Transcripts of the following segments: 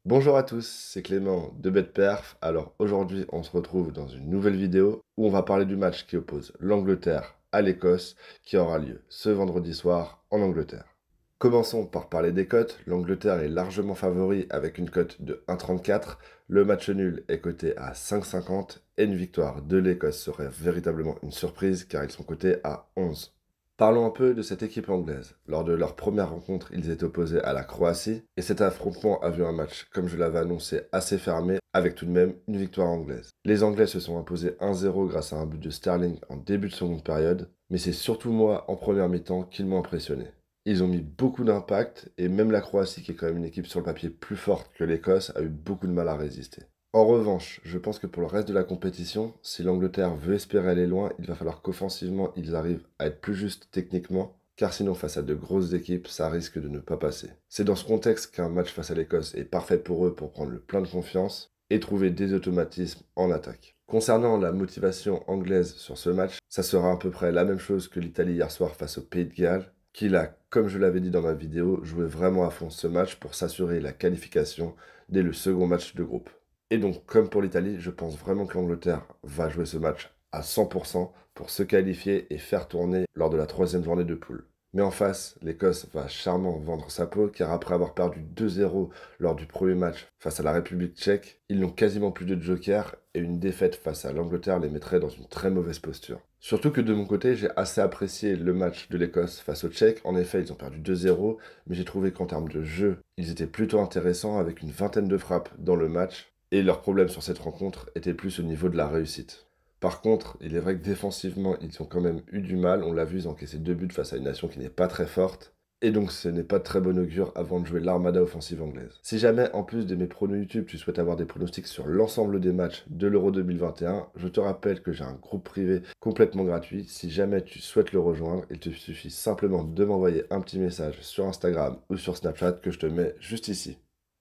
Bonjour à tous, c'est Clément de BetPerf. Alors aujourd'hui, on se retrouve dans une nouvelle vidéo où on va parler du match qui oppose l'Angleterre à l'Écosse qui aura lieu ce vendredi soir en Angleterre. Commençons par parler des cotes. L'Angleterre est largement favori avec une cote de 1,34. Le match nul est coté à 5,50 et une victoire de l'Écosse serait véritablement une surprise car ils sont cotés à 11. Parlons un peu de cette équipe anglaise. Lors de leur première rencontre, ils étaient opposés à la Croatie et cet affrontement a vu un match, comme je l'avais annoncé, assez fermé avec tout de même une victoire anglaise. Les Anglais se sont imposés 1-0 grâce à un but de Sterling en début de seconde période, mais c'est surtout moi en première mi-temps qui m'ont impressionné. Ils ont mis beaucoup d'impact et même la Croatie, qui est quand même une équipe sur le papier plus forte que l'Écosse, a eu beaucoup de mal à résister. En revanche, je pense que pour le reste de la compétition, si l'Angleterre veut espérer aller loin, il va falloir qu'offensivement, ils arrivent à être plus justes techniquement, car sinon, face à de grosses équipes, ça risque de ne pas passer. C'est dans ce contexte qu'un match face à l'Écosse est parfait pour eux pour prendre le plein de confiance et trouver des automatismes en attaque. Concernant la motivation anglaise sur ce match, ça sera à peu près la même chose que l'Italie hier soir face au Pays de Galles, qu'il a, comme je l'avais dit dans ma vidéo, joué vraiment à fond ce match pour s'assurer la qualification dès le second match de groupe. Et donc, comme pour l'Italie, je pense vraiment que l'Angleterre va jouer ce match à 100% pour se qualifier et faire tourner lors de la troisième journée de poule. Mais en face, l'Écosse va charmant vendre sa peau car après avoir perdu 2-0 lors du premier match face à la République tchèque, ils n'ont quasiment plus de joker et une défaite face à l'Angleterre les mettrait dans une très mauvaise posture. Surtout que de mon côté, j'ai assez apprécié le match de l'Écosse face aux Tchèques. En effet, ils ont perdu 2-0, mais j'ai trouvé qu'en termes de jeu, ils étaient plutôt intéressants avec une vingtaine de frappes dans le match. Et leur problème sur cette rencontre était plus au niveau de la réussite. Par contre, il est vrai que défensivement, ils ont quand même eu du mal. On l'a vu, ils ont encaissé 2 buts face à une nation qui n'est pas très forte. Et donc, ce n'est pas de très bon augure avant de jouer l'armada offensive anglaise. Si jamais, en plus de mes pronos YouTube, tu souhaites avoir des pronostics sur l'ensemble des matchs de l'Euro 2021, je te rappelle que j'ai un groupe privé complètement gratuit. Si jamais tu souhaites le rejoindre, il te suffit simplement de m'envoyer un petit message sur Instagram ou sur Snapchat que je te mets juste ici.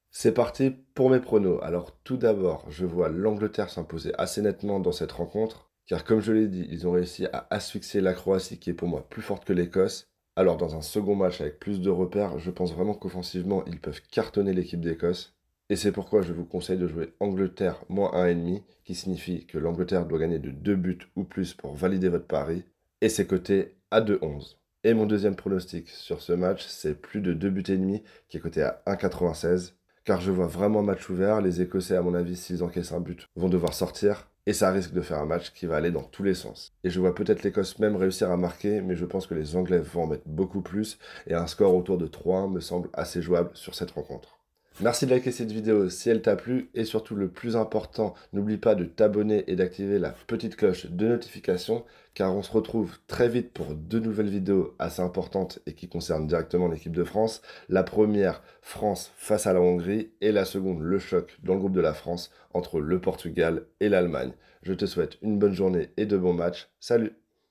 C'est parti pour mes pronos. Alors tout d'abord, je vois l'Angleterre s'imposer assez nettement dans cette rencontre, car comme je l'ai dit, ils ont réussi à asphyxier la Croatie qui est pour moi plus forte que l'Écosse. Alors dans un second match avec plus de repères, je pense vraiment qu'offensivement, ils peuvent cartonner l'équipe d'Écosse. Et c'est pourquoi je vous conseille de jouer Angleterre moins 1,5, qui signifie que l'Angleterre doit gagner de 2 buts ou plus pour valider votre pari, et c'est coté à 2,11. Et mon deuxième pronostic sur ce match, c'est plus de 2 buts et demi, qui est coté à 1,96 car je vois vraiment un match ouvert. Les Écossais, à mon avis, s'ils encaissent un but, vont devoir sortir. Et ça risque de faire un match qui va aller dans tous les sens. Et je vois peut-être l'Écosse même réussir à marquer, mais je pense que les Anglais vont en mettre beaucoup plus. Et un score autour de 3-1 me semble assez jouable sur cette rencontre. Merci de liker cette vidéo si elle t'a plu. Et surtout, le plus important, n'oublie pas de t'abonner et d'activer la petite cloche de notification, car on se retrouve très vite pour 2 nouvelles vidéos assez importantes et qui concernent directement l'équipe de France. La première, France face à la Hongrie, et la seconde, le choc dans le groupe de la France entre le Portugal et l'Allemagne. Je te souhaite une bonne journée et de bons matchs. Salut!